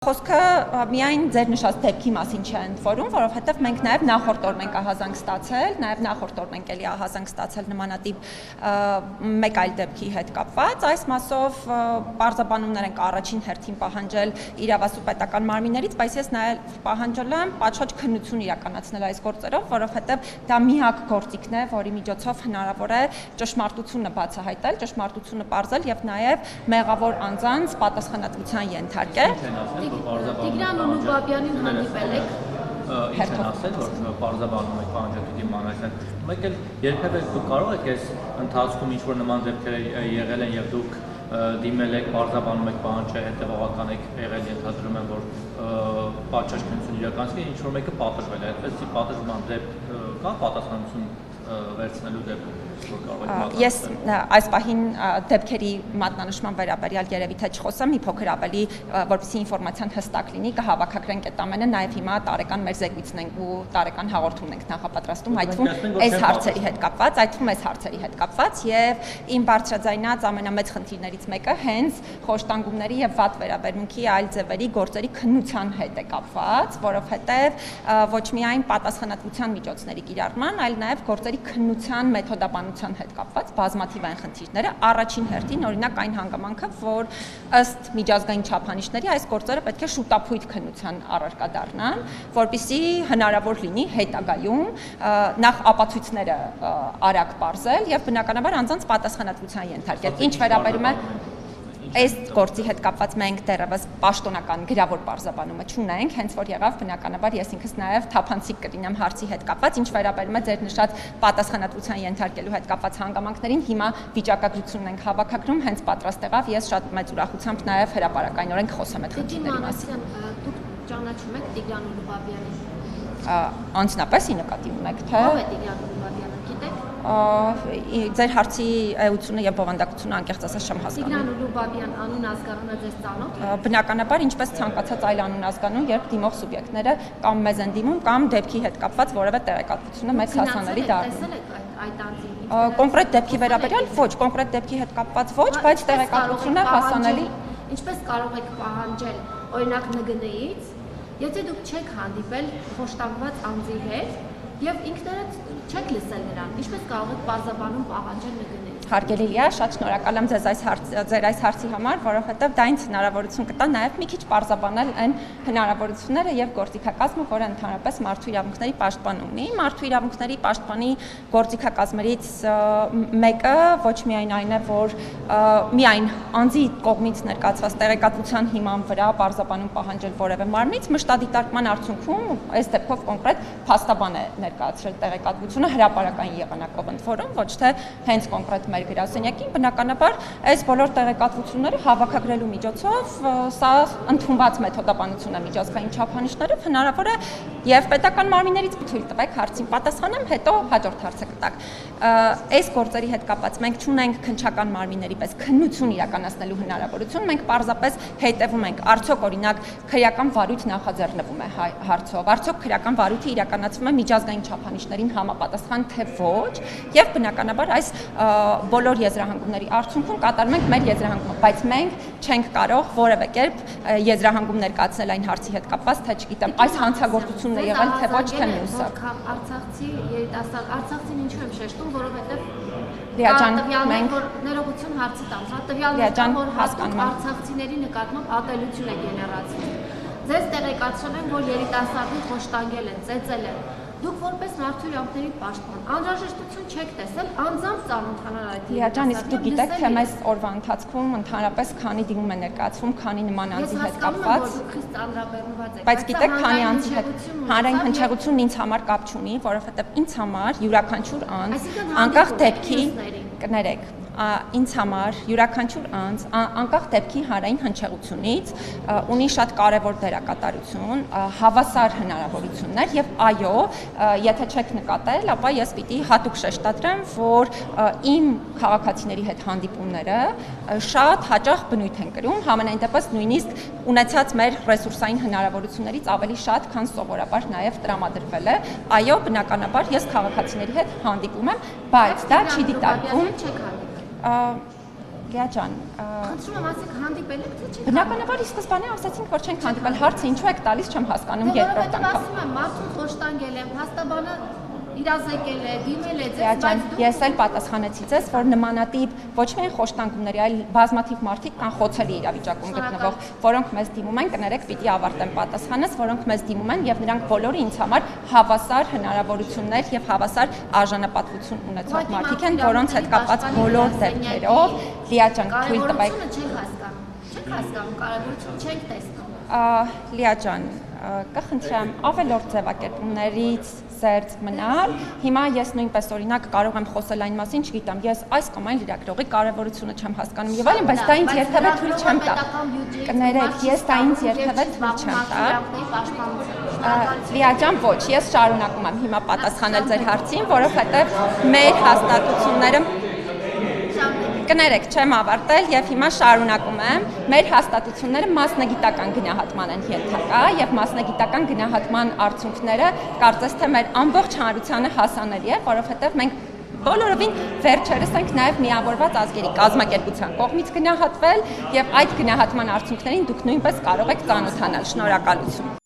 Խոսքը միայն ձեր նշած դեպքի մասին չէ ընդ որովհետև մենք նաև նախորդ օրն ենք ահազանգ ստացել, նաև նախորդ օրն ենք էլի ահազանգ ստացել նմանատիպ մեկ այլ դեպքի հետ կապված, այս մասով պարզաբանումներ ենք առաջին հերթին պահանջել իրավասու պետական մարմիններից, բայց ես նաև պահանջել եմ պատշաճ քննություն իրականացնել այս գործերով, որովհետև դա միակ գործիքն է, որի միջոցով հնարավոր է ճշմարտությունը բացահայտել, ճշմարտությունը պարզել եւ նաև մեղավոր անձանց պատասխանատվության ենթարկել։ Տիգրան Ուլուբաբյանին հանդիպել եք։ Ինչ են ասել, որ պարզաբանում եք պահանջատուկի մանրակներ։ Մեկ էլ երբևէ դուք կարող եք այս ընթացքում ինչ-որ նման դեպքեր եղել են եւ դուք դիմել եք, պարզաբանում եք պահանջը, հետևողական եք եղել, ենթադրում եմ, որ պատշաճ քննություն իրականացվի, ինչ-որ մեկը պատժվել է, այդպես պատժման դեպք կա պատասխանատվություն վերցնելու դեպքում։ Ես այս պահին դեպքերի մատնանշման վերաբերյալ երևի թե չխոսեմ, մի փոքր ավելի, որպեսզի ինֆորմացիան հստակ լինի, կհավաքագրենք այդ ամենը, նաև հիմա տարեկան մեր զեկույցն ենք ու տարեկան հաղորդումն ենք նախապատրաստում, այդ թվում այս հարցերի հետ կապված, եւ իմ բարձրաձայնած ամենամեծ խնդիրներից մեկը հենց խոշտանգումների եւ վատ վերաբերմունքի այլ ձևերի գործերի քննության հետ է կապված, որովհետեւ ոչ միայն պատասխանատվության միջոցների կիրառման, այլ նաև գործերի քննության մեթոդաբանության հետ կապված բազմաթիվ այն խնդիրները, առաջին հերթին օրինակ այն հանգամանքը, որ ըստ միջազգային չափանիշների այս գործերը պետք է շուտափույթ քննության առարկա դառնան, որպեսզի հնարավոր լինի հետագայում նախ ապացույցները արագ պարզել եւ բնականաբար անձանց պատասխանատվության ենթարկել։ Ինչ վերաբերում է այս գործի հետ կապված մենք դեռևս պաշտոնական գրավոր պարզաբանումը չունենք, հենց որ եղավ բնականաբար ես ինքս նաև թափանցիկ կլինեմ հարցի հետ կապված, ինչ վերաբերում է ձեր նշած պատասխանատվության ենթարկելու հետ կապված հանգամանքներին, հիմա վիճակագրությունն ենք հավաքագրում, հենց պատրաստ եղավ, ես շատ մեծ ուրախությամբ նաև հրապարակայնորեն կխոսեմ այդ խնդիրների մասին։ Դուք ճանաչում եք Տիգրան Ուլուբաբյանին։ Անձնապես ի նկատի ունեք, թե ով է Տիգրան Ուլուբաբյանը, գիտեք։ Ձեր հարցի էությունը եւ բովանդակությունը անկեղծ ասած չեմ հասկանում։ Տիգրան Ուլուբաբյան անուն ազգանունը ձեզ ծանոթ է։ Բնականաբար ինչպես ցանկացած այլ անուն ազգանուն, երբ դիմող սուբյեկտները կամ մեզ են դիմում, կամ դեպքի հետ կապված որևէ տեղեկատվությունը մեզ հասանելի դառնում։ Տեսել եք այդ անձին։ Կոնկրետ դեպքի վերաբերյալ ոչ, կոնկրետ դեպքի հետ կապված ոչ, բայց տեղեկատվությունը հասանելի։ Ինչպես կարող եք պահանջել օրինակ ՆԳՆ-ից, եթե դուք չեք հանդիպել խոշտանգված անձի հետ եւ ինքներդ չեք լսել նրան, ինչպես կարող եք պարզաբանում պահանջել ՆԳՆ-ից։ Հարգելի Լիա, շատ շնորհակալ եմ ձեր այս հարցի համար, որովհետև դա ինձ հնարավորություն կտա նաև մի քիչ պարզաբանել այն հնարավորությունները եւ գործիքակազմը, որը ընդհանրապես մարդու իրավունքների պաշտպան ունի։ Մարդու իրավունքների պաշտպանի գործիքակազմերից մեկը ոչ միայն այն է, որ միայն անձի կողմից ներկայացված տեղեկատվության հիման վրա պարզաբանում պահանջել որևէ մարմնից, մշտադիտարկման արդյունքում այս դեպքով կոնկրետ փաստաբան է ներկայացրել տեղեկատվությունը հրապարակային եղանակով ընդ որում, ոչ թե հենց կոնկրետ մեր գրասենյակին, բնականաբար այս բոլոր տեղեկատվությունները հավաքագրելու միջոցով սա ընդունված մեթոդաբանություն է միջազգային չափանիշներով, հնարավոր է եւ պետական մարմիններից թույլ տվեք հարցին պատասխանեմ, հետո հաջորդ հարցը կտակ։ Այս գործերի հետ կապված մենք չունենք քննչական մարմինների պես քննություն իրականացնելու հնարավորություն, մենք պարզապես հետևում ենք, արդյոք օրինակ քրեական վարույթ նախաձեռնվում է հարցով, արդյոք քրեական վարույթը իրականացվում է միջազգային չափանիշներին համապատասխան թե ոչ, եւ բնականաբար այս բոլոր եզրահանգումների արդյունքում կատարում ենք մեր եզրահանգումը, բայց մենք չենք կարող որևէ կերպ եզրահանգում ներկայացնել այն հարցի հետ կապված, թե չգիտեմ, այս հանցագործությունն է եղել թե ոչ թե մյուսը։ Արցախցի երիտասարդ, Արցախցին ինչու եմ շեշտում, որովհետև Լիա ջան, մենք ներողություն հարցի տամ, տվյալներն որ հասկանում արցախցիների նկատմամբ ատելություն է գեներացվում։ Ձեզ տեղեկացրել եմ, որ երիտասարդին խոշտանգել են, ծեծել են։ Դուք որպես մարդու իրավունքների պաշտպան անհրաժեշտություն չեք տեսել անձամբ ծանոթանալ այդ Լիա ջան, իսկ դուք գիտեք, թե մեզ օրվա ընթացքում ընդհանրապես քանի դիմում է ներկայացվում, քանի նման անձի հետ կապված։ Բայց գիտեք, քանի անձի հետ հանրային հնչեղությունն ինձ համար կապ չունի, որովհետև ինձ համար յուրաքանչյուր անձ անկախ դեպքի կներեք ինձ համար յուրաքանչյուր անձ անկախ դեպքի հանրային հնչեղությունից ունի շատ կարևոր դերակատարություն, հավասար հնարավորություններ եւ այո, եթե չեք նկատել, ապա ես պիտի հատուկ շեշտադրեմ, որ իմ քաղաքացիների հետ հանդիպումները շատ հաճախ բնույթ են կրում, համենայն դեպս նույնիսկ ունեցած մեր ռեսուրսային հնարավորություններից ավելի շատ, քան սովորաբար նաեւ տրամադրվել է։ Այո, բնականաբար ես քաղաքացիների հետ հանդիպում եմ, բայց դա չի դիտարկվում Լիա ջան, խնդրում եմ ասեք հանդիպել եք թե չէ։ բնականաբար ի սկզբանե ասացինք, որ չենք հանդիպել, հարցը ինչու եք տալիս, չեմ հասկանում երկրորդ անգամ։ Ասում եմ, մարդուն խոշտանգել եմ, փաստաբանը իրազեկել է, դիմել է ձեզ, բայց ես էլ պատասխանեցի ձեզ, որ նմանատիպ ոչ միայն խոշտանգումների, այլ բազմաթիվ մարդիկ կան խոցելի իրավիճակում գտնվող, որոնք մեզ դիմում են, կներեք, պիտի ավարտեմ պատասխանս, որոնք մեզ դիմում են եւ նրանք բոլորը ինձ համար հավասար հնարավորություններ եւ հավասար արժանապատվություն ունեցող մարդիկ են, որոնց հետ կապված բոլոր դեպքերով Լիա ջան, թույլ տվեք։ Չեք հասկանում, կարևորություն չենք տեսնում։ Լիա ջան, կխնդրեմ ավելորդ ձևակերպումներից զերծ մնալ։ Հիմա ես նույնպես օրինակ կարող եմ խոսել այն մասին, չգիտեմ, ես այս կամ այն լրագրողի կարևորությունը չեմ հասկանում եւ այլն, բայց դա ինձ երբևէ թույլ չեմ տա։ Կներեք, ես դա ինձ երբևէ թույլ չեմ տա։ Լիա ջան, ոչ, ես շարունակում եմ հիմա պատասխանել ձեր հարցին, որովհետեւ մեր հաստատությունները Կներեք, չեմ ավարտել եւ հիմա շարունակում եմ։ Մեր հաստատությունները մասնագիտական գնահատման են ենթակա եւ մասնագիտական գնահատման արդյունքները կարծես թե մեր ամբողջ հանրությանը հասանելի է, որովհետեւ մենք բոլորովին վերջերս ենք նաեւ միավորված ազգերի կազմակերպության կողմից գնահատվել եւ այդ գնահատման արդյունքներին դուք նույնպես կարող եք ծանոթանալ։ Շնորհակալություն։